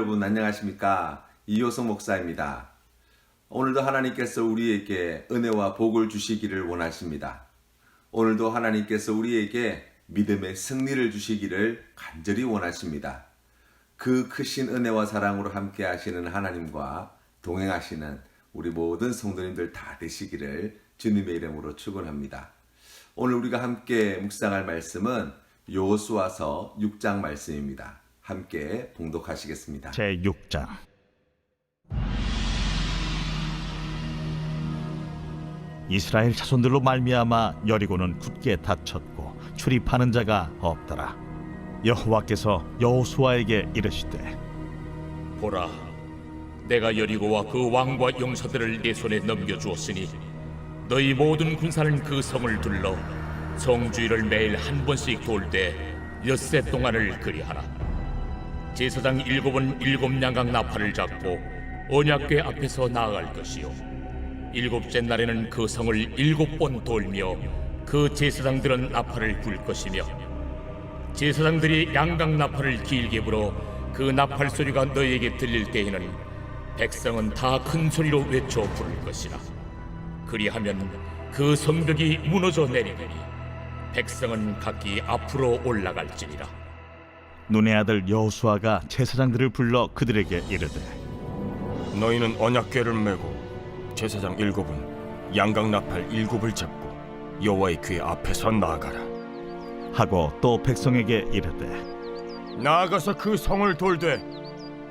여러분 안녕하십니까? 이효성 목사입니다. 오늘도 하나님께서 우리에게 은혜와 복을 주시기를 원하십니다. 오늘도 하나님께서 우리에게 믿음의 승리를 주시기를 간절히 원하십니다. 그 크신 은혜와 사랑으로 함께 하시는 하나님과 동행하시는 우리 모든 성도님들 다 되시기를 주님의 이름으로 축원합니다. 오늘 우리가 함께 묵상할 말씀은 여호수아서 6장 말씀입니다. 함께 봉독하시겠습니다. 제6장. 이스라엘 자손들로 말미암아 여리고는 굳게 닫혔고 출입하는 자가 없더라. 여호와께서 여호수아에게 이르시되, 보라, 내가 여리고와 그 왕과 용사들을 네 손에 넘겨주었으니 너희 모든 군사는 그 성을 둘러 성주의를 매일 한 번씩 돌 때 엿새 동안을 그리하라. 제사장 7은 7 양각 나팔을 잡고 언약궤 앞에서 나아갈 것이요, 7째 날에는 그 성을 7번 돌며 그 제사장들은 나팔을 불 것이며, 제사장들이 양각 나팔을 길게 불어 그 나팔 소리가 너희에게 들릴 때에는 백성은 다 큰 소리로 외쳐 부를 것이라. 그리하면 그 성벽이 무너져 내리리니 백성은 각기 앞으로 올라갈지니라. 눈의 아들 여호수아가 제사장들을 불러 그들에게 이르되, 너희는 언약궤를 메고 제사장 7은 양각 나팔 7을 잡고 여호와의 궤 앞에서 나아가라 하고 또 백성에게 이르되, 나아가서 그 성을 돌되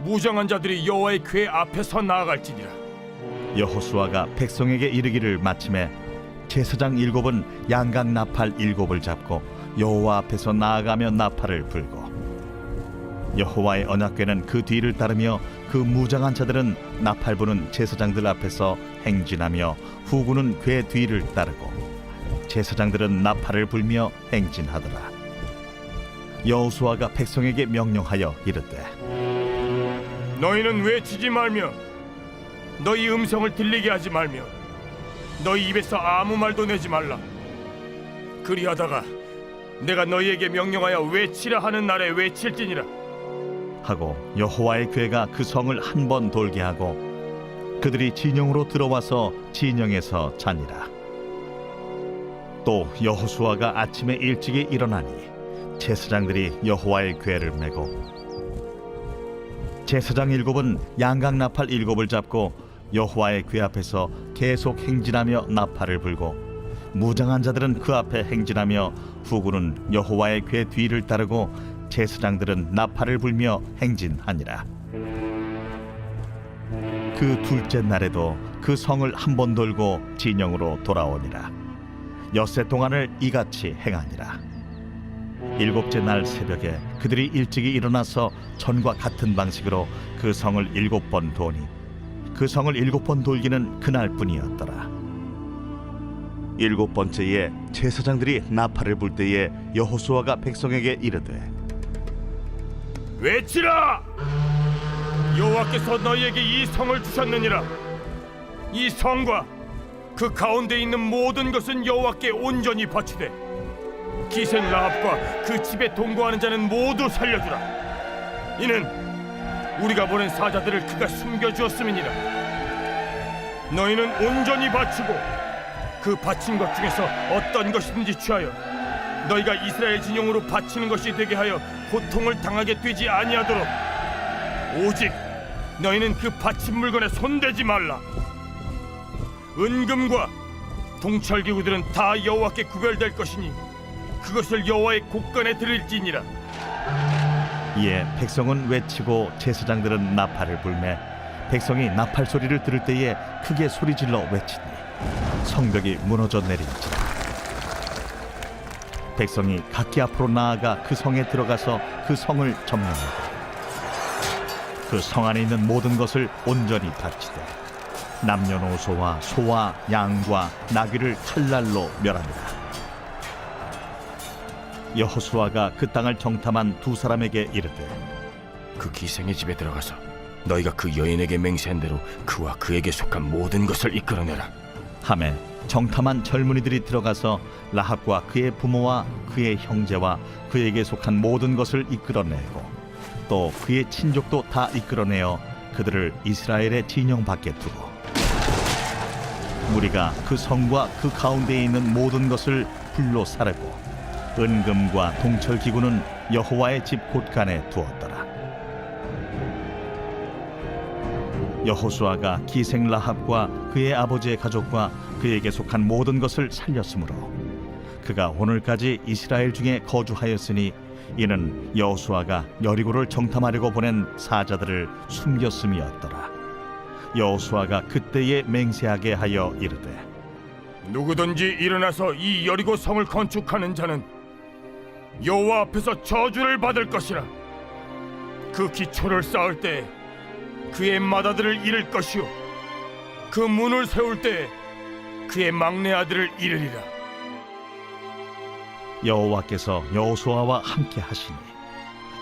무장한 자들이 여호와의 궤 앞에서 나아갈지니라. 여호수아가 백성에게 이르기를 마침에 제사장 7은 양각 나팔 7을 잡고 여호와 앞에서 나아가며 나팔을 불고, 여호와의 언약궤는 그 뒤를 따르며 그 무장한 자들은 나팔 부는 제사장들 앞에서 행진하며 후군은 궤 뒤를 따르고 제사장들은 나팔을 불며 행진하더라. 여호수아가 백성에게 명령하여 이르되, 너희는 외치지 말며 너희 음성을 들리게 하지 말며 너희 입에서 아무 말도 내지 말라. 그리하다가 내가 너희에게 명령하여 외치라 하는 날에 외칠지니라. 하고 여호와의 궤가 그 성을 한 번 돌게 하고 그들이 진영으로 들어와서 진영에서 자니라. 또 여호수아가 아침에 일찍이 일어나니 제사장들이 여호와의 궤를 메고 제사장 7은 양각 나팔 7을 잡고 여호와의 궤 앞에서 계속 행진하며 나팔을 불고, 무장한 자들은 그 앞에 행진하며 후군은 여호와의 궤 뒤를 따르고 제사장들은 나팔을 불며 행진하니라. 그 둘째 날에도 그 성을 한 번 돌고 진영으로 돌아오니라. 엿새 동안을 이같이 행하니라. 7째 날 새벽에 그들이 일찍이 일어나서 전과 같은 방식으로 그 성을 7번 도니 그 성을 7번 돌기는 그날뿐이었더라. 7번째에 제사장들이 나팔을 불 때에 여호수아가 백성에게 이르되, 외치라! 여호와께서 너희에게 이 성을 주셨느니라. 이 성과 그 가운데 있는 모든 것은 여호와께 온전히 바치되 기생 라합과 그 집에 동거하는 자는 모두 살려주라. 이는 우리가 보낸 사자들을 그가 숨겨주었음이니라. 너희는 온전히 바치고 그 바친 것 중에서 어떤 것이든지 취하여 너희가 이스라엘 진영으로 바치는 것이 되게 하여 고통을 당하게 되지 아니하도록 오직 너희는 그 바친 물건에 손대지 말라. 은금과 동철기구들은 다 여호와께 구별될 것이니 그것을 여호와의 곳간에 드릴지니라. 이에 백성은 외치고 제사장들은 나팔을 불매 백성이 나팔 소리를 들을 때에 크게 소리질러 외치니 성벽이 무너져 내린지라. 백성이 각기 앞으로 나아가 그 성에 들어가서 그 성을 점령하고 그 성 안에 있는 모든 것을 온전히 바치되 남녀노소와 소와 양과 나귀를 칼날로 멸하니라. 여호수아가 그 땅을 정탐한 두 사람에게 이르되, 그 기생의 집에 들어가서 너희가 그 여인에게 맹세한 대로 그와 그에게 속한 모든 것을 이끌어내라. 하매 정탐한 젊은이들이 들어가서 라합과 그의 부모와 그의 형제와 그에게 속한 모든 것을 이끌어내고 또 그의 친족도 다 이끌어내어 그들을 이스라엘의 진영 밖에 두고 무리가 그 성과 그 가운데에 있는 모든 것을 불로 사르고 은금과 동철 기구는 여호와의 집 곳간에 두었더라. 여호수아가 기생 라합과 그의 아버지의 가족과 그에게 속한 모든 것을 살렸으므로 그가 오늘까지 이스라엘 중에 거주하였으니 이는 여호수아가 여리고를 정탐하려고 보낸 사자들을 숨겼음이었더라. 여호수아가 그때에 맹세하게 하여 이르되 누구든지 일어나서 이 여리고 성을 건축하는 자는 여호와 앞에서 저주를 받을 것이라. 그 기초를 쌓을 때 그의 맏아들을 잃을 것이요 그 문을 세울 때 그의 막내 아들을 잃으리라. 여호와께서 여호수아와 함께 하시니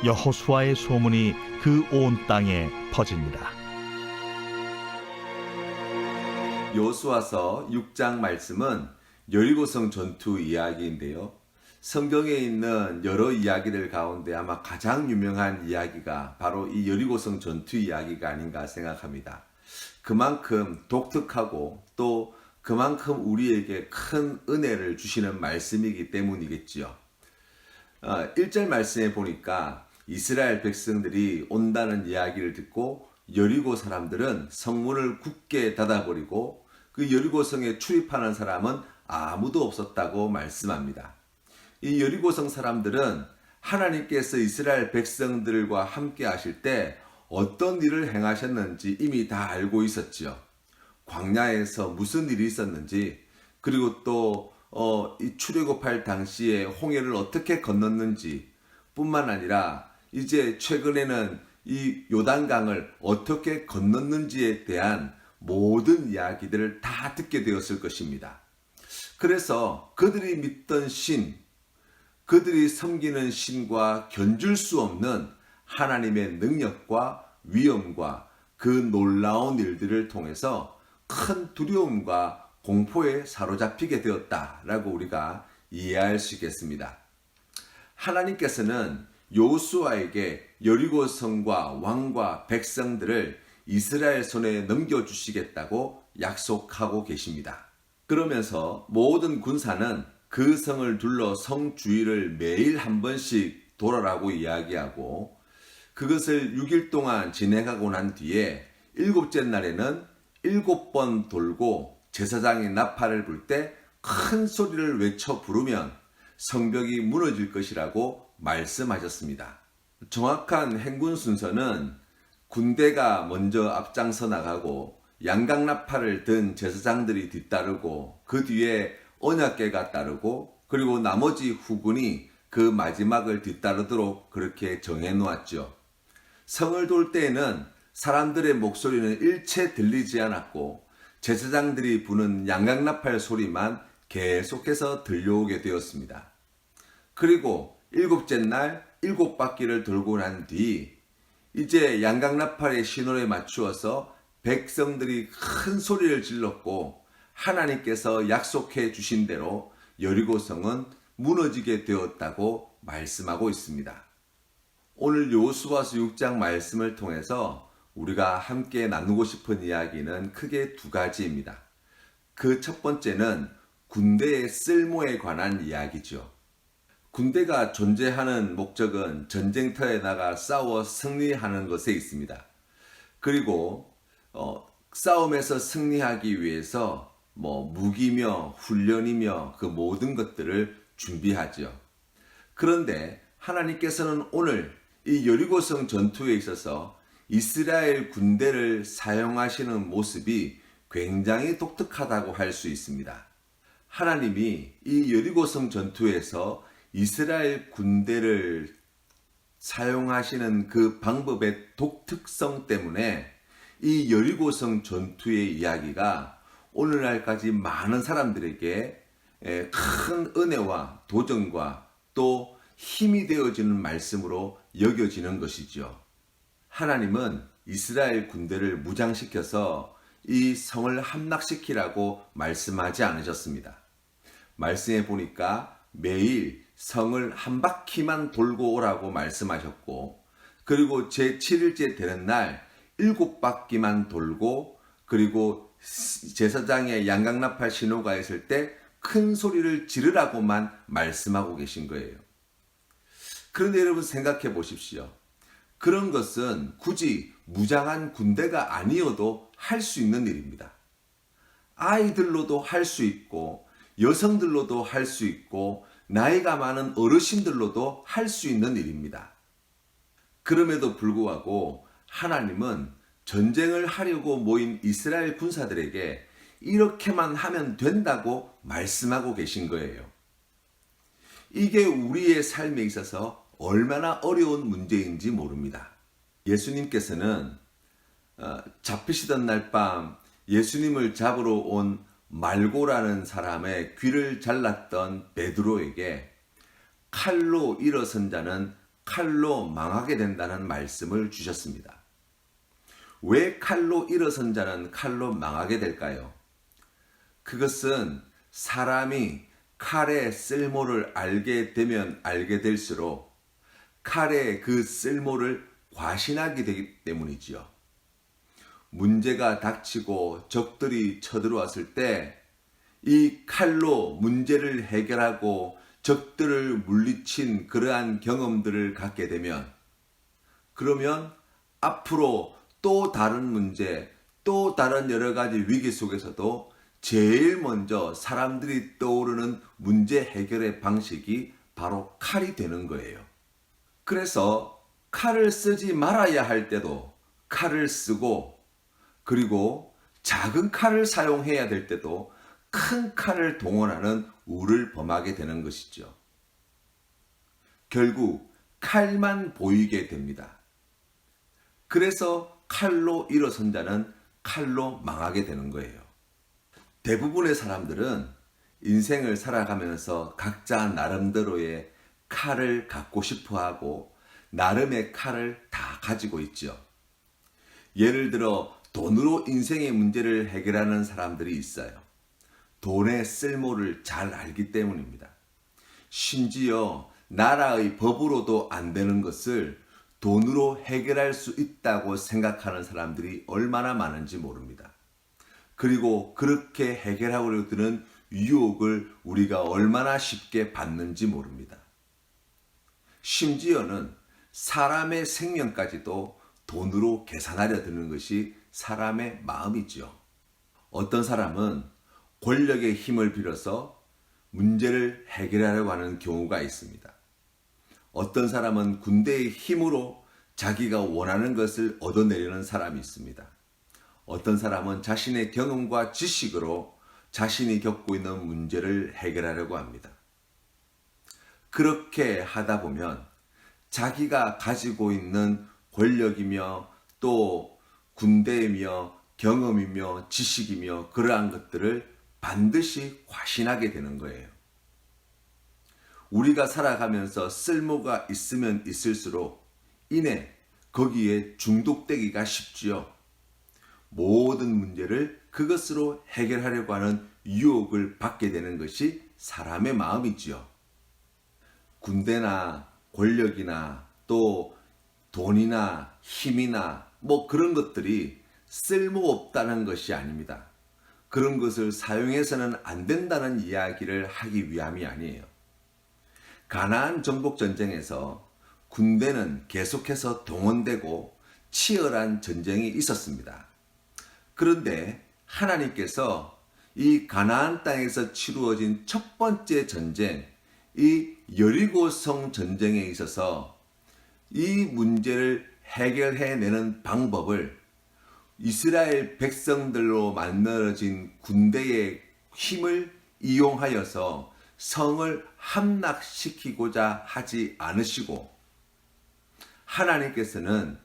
여호수아의 소문이 그 온 땅에 퍼지니라. 여호수아서 6장 말씀은 여리고성 전투 이야기인데요. 성경에 있는 여러 이야기들 가운데 아마 가장 유명한 이야기가 바로 이 여리고성 전투 이야기가 아닌가 생각합니다. 그만큼 독특하고 또 그만큼 우리에게 큰 은혜를 주시는 말씀이기 때문이겠지요. 1절 말씀에 보니까 이스라엘 백성들이 온다는 이야기를 듣고 여리고 사람들은 성문을 굳게 닫아버리고 그 여리고성에 출입하는 사람은 아무도 없었다고 말씀합니다. 이 여리고성 사람들은 하나님께서 이스라엘 백성들과 함께 하실 때 어떤 일을 행하셨는지 이미 다 알고 있었지요. 광야에서 무슨 일이 있었는지, 그리고 또 이 출애굽할 당시에 홍해를 어떻게 건넜는지 뿐만 아니라 이제 최근에는 이 요단강을 어떻게 건넜는지에 대한 모든 이야기들을 다 듣게 되었을 것입니다. 그래서 그들이 믿던 신, 그들이 섬기는 신과 견줄 수 없는 하나님의 능력과 위엄과 그 놀라운 일들을 통해서 큰 두려움과 공포에 사로잡히게 되었다라고 우리가 이해할 수 있겠습니다. 하나님께서는 여호수아에게 여리고 성과 왕과 백성들을 이스라엘 손에 넘겨주시겠다고 약속하고 계십니다. 그러면서 모든 군사는 그 성을 둘러 성 주위를 매일 한 번씩 돌아라고 이야기하고 그것을 6일 동안 진행하고 난 뒤에 7째 날에는 7번 돌고 제사장이 나팔을 불 때 큰 소리를 외쳐 부르면 성벽이 무너질 것이라고 말씀하셨습니다. 정확한 행군 순서는 군대가 먼저 앞장서 나가고 양강나팔을 든 제사장들이 뒤따르고 그 뒤에 언약궤가 따르고 그리고 나머지 후군이 그 마지막을 뒤따르도록 그렇게 정해 놓았죠. 성을 돌 때에는 사람들의 목소리는 일체 들리지 않았고 제사장들이 부는 양강나팔 소리만 계속해서 들려오게 되었습니다. 그리고 7째 날 7바퀴를 돌고 난 뒤 이제 양강나팔의 신호에 맞추어서 백성들이 큰 소리를 질렀고 하나님께서 약속해 주신 대로 여리고성은 무너지게 되었다고 말씀하고 있습니다. 오늘 여호수아서 6장 말씀을 통해서 우리가 함께 나누고 싶은 이야기는 크게 두 가지입니다. 그 첫 번째는 군대의 쓸모에 관한 이야기죠. 군대가 존재하는 목적은 전쟁터에 나가 싸워 승리하는 것에 있습니다. 그리고 싸움에서 승리하기 위해서 무기며 훈련이며 그 모든 것들을 준비하죠. 그런데 하나님께서는 오늘 이 여리고성 전투에 있어서 이스라엘 군대를 사용하시는 모습이 굉장히 독특하다고 할 수 있습니다. 하나님이 이 여리고성 전투에서 이스라엘 군대를 사용하시는 그 방법의 독특성 때문에 이 여리고성 전투의 이야기가 오늘날까지 많은 사람들에게 큰 은혜와 도전과 또 힘이 되어지는 말씀으로 여겨지는 것이죠. 하나님은 이스라엘 군대를 무장시켜서 이 성을 함락시키라고 말씀하지 않으셨습니다. 말씀해 보니까 매일 성을 한 바퀴만 돌고 오라고 말씀하셨고 그리고 제7일째 되는 날 7바퀴만 돌고 그리고 제사장의 양강나팔 신호가 있을 때 큰 소리를 지르라고만 말씀하고 계신 거예요. 그런데 여러분 생각해 보십시오. 그런 것은 굳이 무장한 군대가 아니어도 할 수 있는 일입니다. 아이들로도 할 수 있고 여성들로도 할 수 있고 나이가 많은 어르신들로도 할 수 있는 일입니다. 그럼에도 불구하고 하나님은 전쟁을 하려고 모인 이스라엘 군사들에게 이렇게만 하면 된다고 말씀하고 계신 거예요. 이게 우리의 삶에 있어서 얼마나 어려운 문제인지 모릅니다. 예수님께서는 잡히시던 날 밤 예수님을 잡으러 온 말고라는 사람의 귀를 잘랐던 베드로에게 칼로 일어선 자는 칼로 망하게 된다는 말씀을 주셨습니다. 왜 칼로 일어선 자는 칼로 망하게 될까요? 그것은 사람이 칼의 쓸모를 알게 되면 알게 될수록 칼의 그 쓸모를 과신하게 되기 때문이지요. 문제가 닥치고 적들이 쳐들어왔을 때 이 칼로 문제를 해결하고 적들을 물리친 그러한 경험들을 갖게 되면 그러면 앞으로 또 다른 문제, 또 다른 여러 가지 위기 속에서도 제일 먼저 사람들이 떠오르는 문제 해결의 방식이 바로 칼이 되는 거예요. 그래서 칼을 쓰지 말아야 할 때도 칼을 쓰고 그리고 작은 칼을 사용해야 될 때도 큰 칼을 동원하는 우를 범하게 되는 것이죠. 결국 칼만 보이게 됩니다. 그래서 칼로 일어선 자는 칼로 망하게 되는 거예요. 대부분의 사람들은 인생을 살아가면서 각자 나름대로의 칼을 갖고 싶어 하고 나름의 칼을 다 가지고 있죠. 예를 들어 돈으로 인생의 문제를 해결하는 사람들이 있어요. 돈의 쓸모를 잘 알기 때문입니다. 심지어 나라의 법으로도 안 되는 것을 돈으로 해결할 수 있다고 생각하는 사람들이 얼마나 많은지 모릅니다. 그리고 그렇게 해결하려고 드는 유혹을 우리가 얼마나 쉽게 받는지 모릅니다. 심지어는 사람의 생명까지도 돈으로 계산하려 드는 것이 사람의 마음이죠. 어떤 사람은 권력의 힘을 빌어서 문제를 해결하려고 하는 경우가 있습니다. 어떤 사람은 군대의 힘으로 자기가 원하는 것을 얻어내려는 사람이 있습니다. 어떤 사람은 자신의 경험과 지식으로 자신이 겪고 있는 문제를 해결하려고 합니다. 그렇게 하다 보면 자기가 가지고 있는 권력이며 또 군대이며 경험이며 지식이며 그러한 것들을 반드시 과신하게 되는 거예요. 우리가 살아가면서 쓸모가 있으면 있을수록 이내 거기에 중독되기가 쉽지요. 모든 문제를 그것으로 해결하려고 하는 유혹을 받게 되는 것이 사람의 마음이지요. 군대나 권력이나 또 돈이나 힘이나 뭐 그런 것들이 쓸모없다는 것이 아닙니다. 그런 것을 사용해서는 안 된다는 이야기를 하기 위함이 아니에요. 가나안 정복 전쟁에서 군대는 계속해서 동원되고 치열한 전쟁이 있었습니다. 그런데 하나님께서 이 가나안 땅에서 치루어진 첫 번째 전쟁, 이 여리고성 전쟁에 있어서 이 문제를 해결해내는 방법을 이스라엘 백성들로 만들어진 군대의 힘을 이용하여서 성을 함락시키고자 하지 않으시고 하나님께서는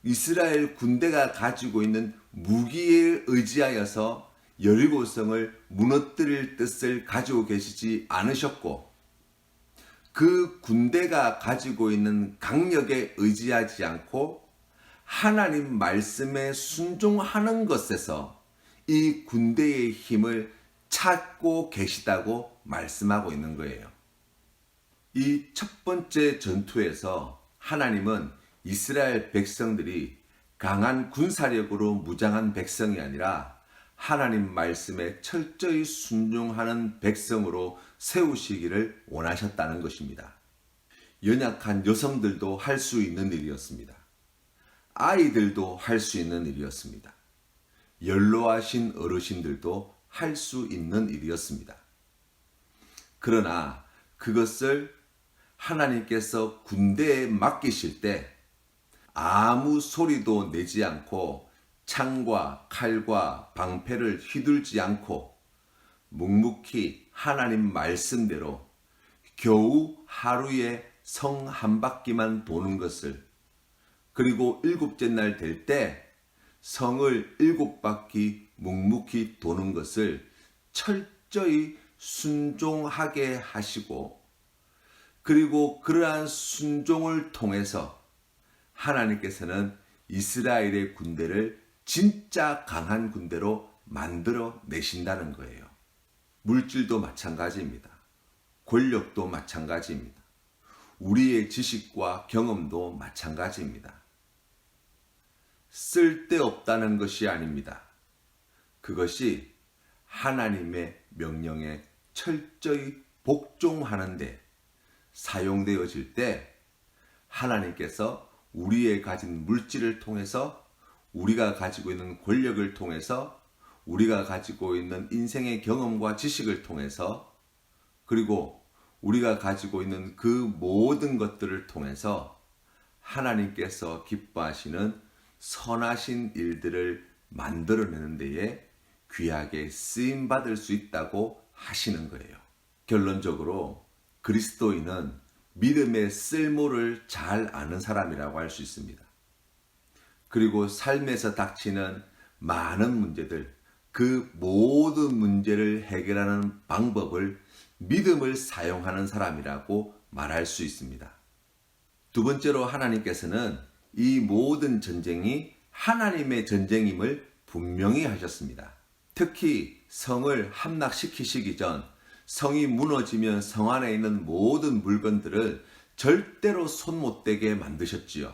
이스라엘 군대가 가지고 있는 무기에 의지하여서 여리고성을 무너뜨릴 뜻을 가지고 계시지 않으셨고 그 군대가 가지고 있는 강력에 의지하지 않고 하나님 말씀에 순종하는 것에서 이 군대의 힘을 찾고 계시다고 말씀하고 있는 거예요. 이 첫 번째 전투에서 하나님은 이스라엘 백성들이 강한 군사력으로 무장한 백성이 아니라 하나님 말씀에 철저히 순종하는 백성으로 세우시기를 원하셨다는 것입니다. 연약한 여성들도 할 수 있는 일이었습니다. 아이들도 할 수 있는 일이었습니다. 연로하신 어르신들도 할 수 있는 일이었습니다. 그러나 그것을 하나님께서 군대에 맡기실 때 아무 소리도 내지 않고 창과 칼과 방패를 휘둘지 않고 묵묵히 하나님 말씀대로 겨우 하루에 성 한 바퀴만 도는 것을, 그리고 7째 날 될 때 성을 7바퀴 묵묵히 도는 것을 철저히 순종하게 하시고, 그리고 그러한 순종을 통해서 하나님께서는 이스라엘의 군대를 진짜 강한 군대로 만들어 내신다는 거예요. 물질도 마찬가지입니다. 권력도 마찬가지입니다. 우리의 지식과 경험도 마찬가지입니다. 쓸데없다는 것이 아닙니다. 그것이 하나님의 명령에 철저히 복종하는데 사용되어질 때 하나님께서 우리의 가진 물질을 통해서, 우리가 가지고 있는 권력을 통해서, 우리가 가지고 있는 인생의 경험과 지식을 통해서, 그리고 우리가 가지고 있는 그 모든 것들을 통해서 하나님께서 기뻐하시는 선하신 일들을 만들어내는 데에 귀하게 쓰임받을 수 있다고 하시는 거예요. 결론적으로 그리스도인은 믿음의 쓸모를 잘 아는 사람이라고 할 수 있습니다. 그리고 삶에서 닥치는 많은 문제들, 그 모든 문제를 해결하는 방법을 믿음을 사용하는 사람이라고 말할 수 있습니다. 두 번째로 하나님께서는 이 모든 전쟁이 하나님의 전쟁임을 분명히 하셨습니다. 특히 성을 함락시키시기 전 성이 무너지면 성 안에 있는 모든 물건들을 절대로 손 못 대게 만드셨지요.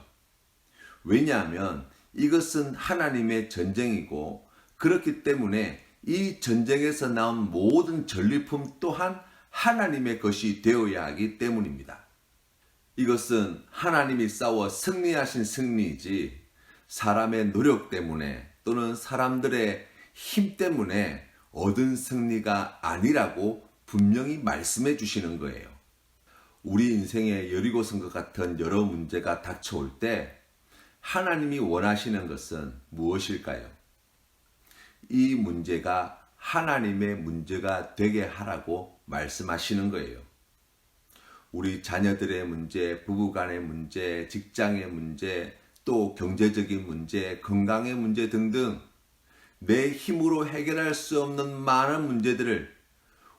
왜냐하면 이것은 하나님의 전쟁이고, 그렇기 때문에 이 전쟁에서 나온 모든 전리품 또한 하나님의 것이 되어야 하기 때문입니다. 이것은 하나님이 싸워 승리하신 승리이지 사람의 노력 때문에 또는 사람들의 힘 때문에 얻은 승리가 아니라고 분명히 말씀해 주시는 거예요. 우리 인생에 여리고성과 같은 여러 문제가 닥쳐올 때 하나님이 원하시는 것은 무엇일까요? 이 문제가 하나님의 문제가 되게 하라고 말씀하시는 거예요. 우리 자녀들의 문제, 부부간의 문제, 직장의 문제, 또 경제적인 문제, 건강의 문제 등등 내 힘으로 해결할 수 없는 많은 문제들을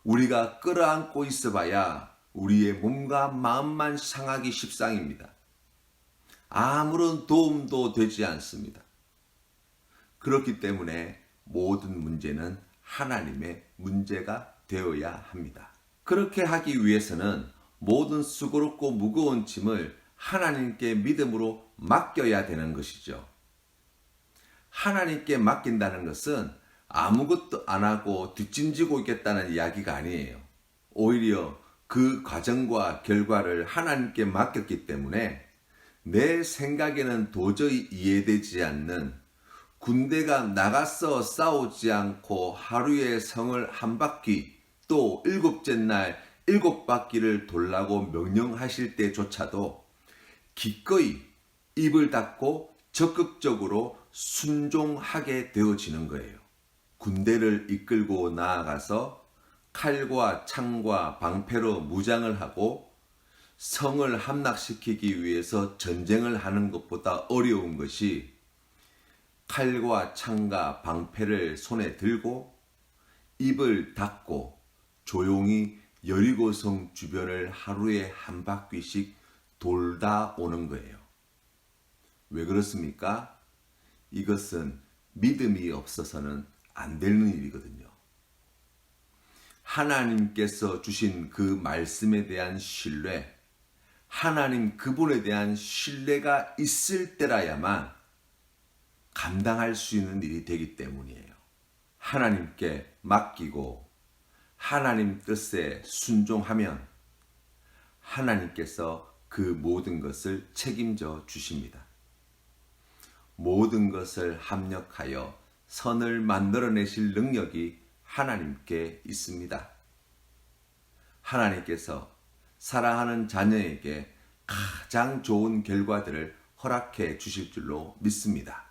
우리가 끌어안고 있어봐야 우리의 몸과 마음만 상하기 십상입니다. 아무런 도움도 되지 않습니다. 그렇기 때문에 모든 문제는 하나님의 문제가 되어야 합니다. 그렇게 하기 위해서는 모든 수고롭고 무거운 짐을 하나님께 믿음으로 맡겨야 되는 것이죠. 하나님께 맡긴다는 것은 아무것도 안 하고 뒷짐지고 있겠다는 이야기가 아니에요. 오히려 그 과정과 결과를 하나님께 맡겼기 때문에 내 생각에는 도저히 이해되지 않는, 군대가 나가서 싸우지 않고 하루에 성을 한 바퀴, 또 7째 날 7바퀴를 돌라고 명령하실 때조차도 기꺼이 입을 닫고 적극적으로 순종하게 되어지는 거예요. 군대를 이끌고 나아가서 칼과 창과 방패로 무장을 하고 성을 함락시키기 위해서 전쟁을 하는 것보다 어려운 것이 칼과 창과 방패를 손에 들고 입을 닫고 조용히 여리고성 주변을 하루에 한 바퀴씩 돌다 오는 거예요. 왜 그렇습니까? 이것은 믿음이 없어서는 안 되는 일이거든요. 하나님께서 주신 그 말씀에 대한 신뢰, 하나님 그분에 대한 신뢰가 있을 때라야만 감당할 수 있는 일이 되기 때문이에요. 하나님께 맡기고 하나님 뜻에 순종하면 하나님께서 그 모든 것을 책임져 주십니다. 모든 것을 합력하여 선을 만들어내실 능력이 하나님께 있습니다. 하나님께서 사랑하는 자녀에게 가장 좋은 결과들을 허락해 주실 줄로 믿습니다.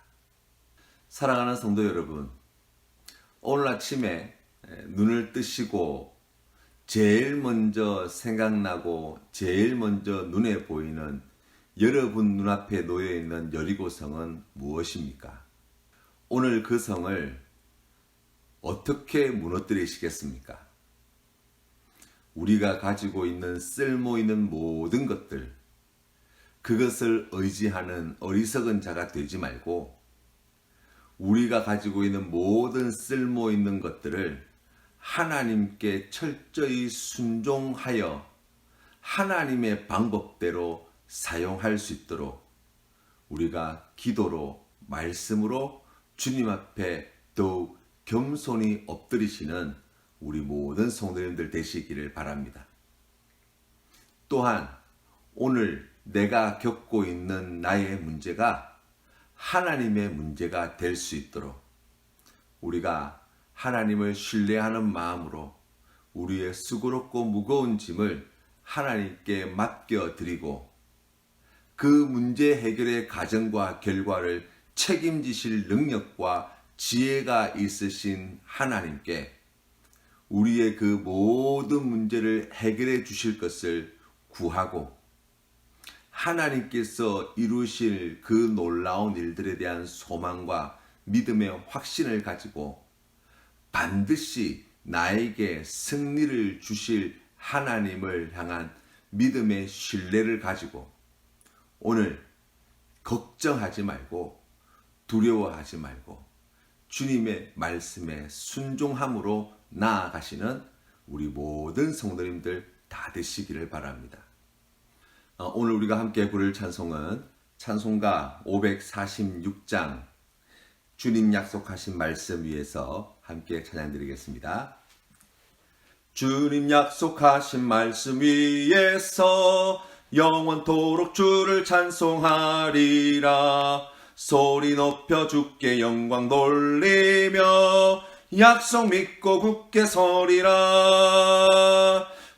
사랑하는 성도 여러분, 오늘 아침에 눈을 뜨시고 제일 먼저 생각나고 제일 먼저 눈에 보이는 여러분 눈앞에 놓여있는 여리고성은 무엇입니까? 오늘 그 성을 어떻게 무너뜨리시겠습니까? 우리가 가지고 있는 쓸모 있는 모든 것들, 그것을 의지하는 어리석은 자가 되지 말고 우리가 가지고 있는 모든 쓸모 있는 것들을 하나님께 철저히 순종하여 하나님의 방법대로 사용할 수 있도록 우리가 기도로 말씀으로 주님 앞에 더욱 겸손히 엎드리시는 우리 모든 성도님들 되시기를 바랍니다. 또한 오늘 내가 겪고 있는 나의 문제가 하나님의 문제가 될 수 있도록 우리가 하나님을 신뢰하는 마음으로 우리의 수고롭고 무거운 짐을 하나님께 맡겨드리고 그 문제 해결의 과정과 결과를 책임지실 능력과 지혜가 있으신 하나님께 우리의 그 모든 문제를 해결해 주실 것을 구하고 하나님께서 이루실 그 놀라운 일들에 대한 소망과 믿음의 확신을 가지고 반드시 나에게 승리를 주실 하나님을 향한 믿음의 신뢰를 가지고 오늘 걱정하지 말고 두려워하지 말고 주님의 말씀에 순종함으로 나아가시는 우리 모든 성도님들 다 되시기를 바랍니다. 오늘 우리가 함께 부를 찬송은 찬송가 546장 주님 약속하신 말씀 위에서 함께 찬양드리겠습니다. 주님 약속하신 말씀 위에서 영원토록 주를 찬송하리라. 소리 높여 주께 영광 돌리며 약속 믿고 굳게 서리라.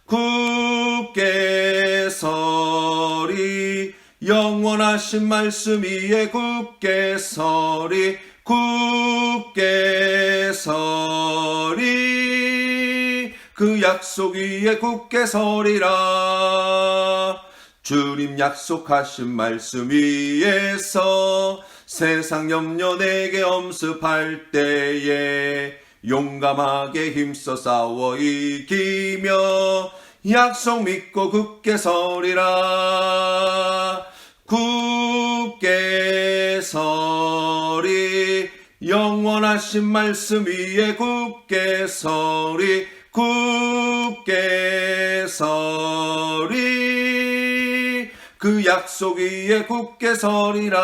굳게 서리 영원하신 말씀 위에 굳게 서리 굳게 서리 그 약속 위에 굳게 서리라. 주님 약속하신 말씀 위에서 세상 염려 내게 엄습할 때에 용감하게 힘써 싸워 이기며 약속 믿고 굳게 서리라. 굳게 서리 영원하신 말씀 위에 굳게 서리 굳게 서리 그 약속 위에 굳게 서리라.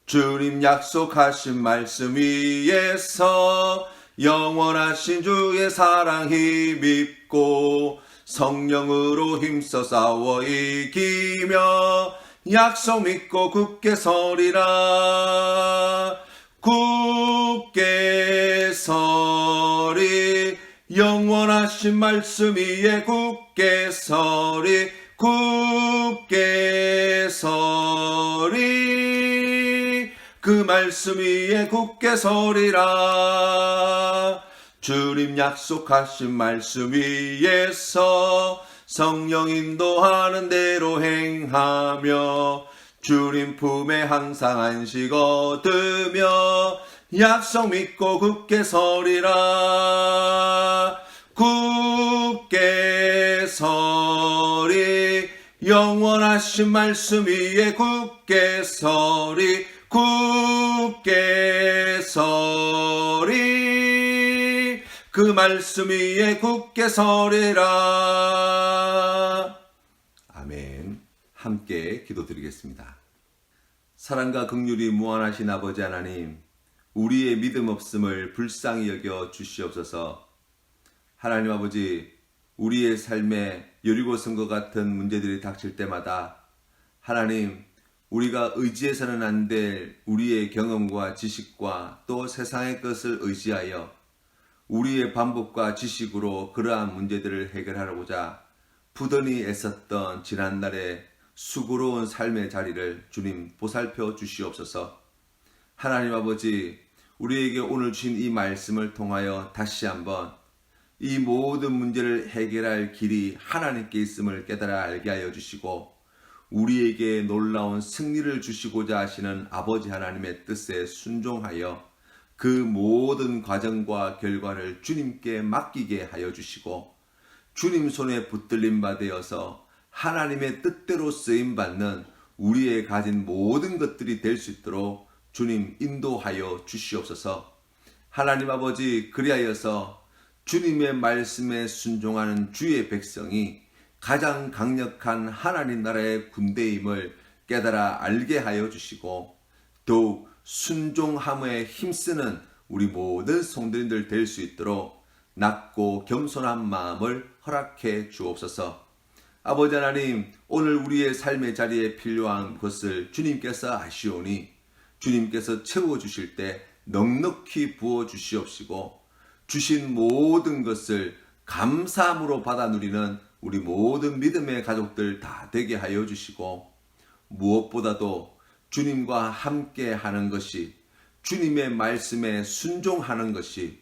주님 약속하신 말씀 위에서 영원하신 주의 사랑 힘입고 성령으로 힘써 싸워 이기며 약속 믿고 굳게 서리라. 굳게 서리 영원하신 말씀 위에 굳게 서리 굳게 서리 그 말씀 위에 굳게 서리라. 주님 약속하신 말씀 위에서 성령 인도하는 대로 행하며 주님 품에 항상 안식 얻으며 약속 믿고 굳게 서리라. 굳게 서리 영원하신 말씀 위에 굳게 서리 굳게 서리 그 말씀 위에 굳게 서리라. 함께 기도드리겠습니다. 사랑과 긍휼이 무한하신 아버지 하나님, 우리의 믿음 없음을 불쌍히 여겨 주시옵소서. 하나님 아버지, 우리의 삶에 여리고 선과 같은 문제들이 닥칠 때마다 하나님, 우리가 의지해서는 안 될 우리의 경험과 지식과 또 세상의 것을 의지하여 우리의 반복과 지식으로 그러한 문제들을 해결하고자 부단히 애썼던 지난날의 수고로운 삶의 자리를 주님 보살펴 주시옵소서. 하나님 아버지, 우리에게 오늘 주신 이 말씀을 통하여 다시 한번 이 모든 문제를 해결할 길이 하나님께 있음을 깨달아 알게 하여 주시고 우리에게 놀라운 승리를 주시고자 하시는 아버지 하나님의 뜻에 순종하여 그 모든 과정과 결과를 주님께 맡기게 하여 주시고 주님 손에 붙들림 받으어서 하나님의 뜻대로 쓰임받는 우리의 가진 모든 것들이 될 수 있도록 주님 인도하여 주시옵소서. 하나님 아버지, 그리하여서 주님의 말씀에 순종하는 주의 백성이 가장 강력한 하나님 나라의 군대임을 깨달아 알게 하여 주시고 더욱 순종함에 힘쓰는 우리 모든 성도님들 될 수 있도록 낮고 겸손한 마음을 허락해 주옵소서. 아버지 하나님, 오늘 우리의 삶의 자리에 필요한 것을 주님께서 아시오니 주님께서 채워주실 때 넉넉히 부어주시옵시고 주신 모든 것을 감사함으로 받아 누리는 우리 모든 믿음의 가족들 다 되게 하여 주시고 무엇보다도 주님과 함께 하는 것이, 주님의 말씀에 순종하는 것이,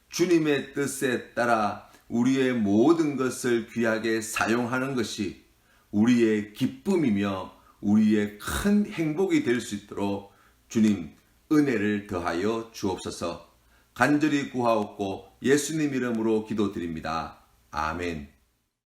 주님의 뜻에 따라 우리의 모든 것을 귀하게 사용하는 것이 우리의 기쁨이며 우리의 큰 행복이 될 수 있도록 주님 은혜를 더하여 주옵소서. 간절히 구하옵고 예수님 이름으로 기도드립니다. 아멘.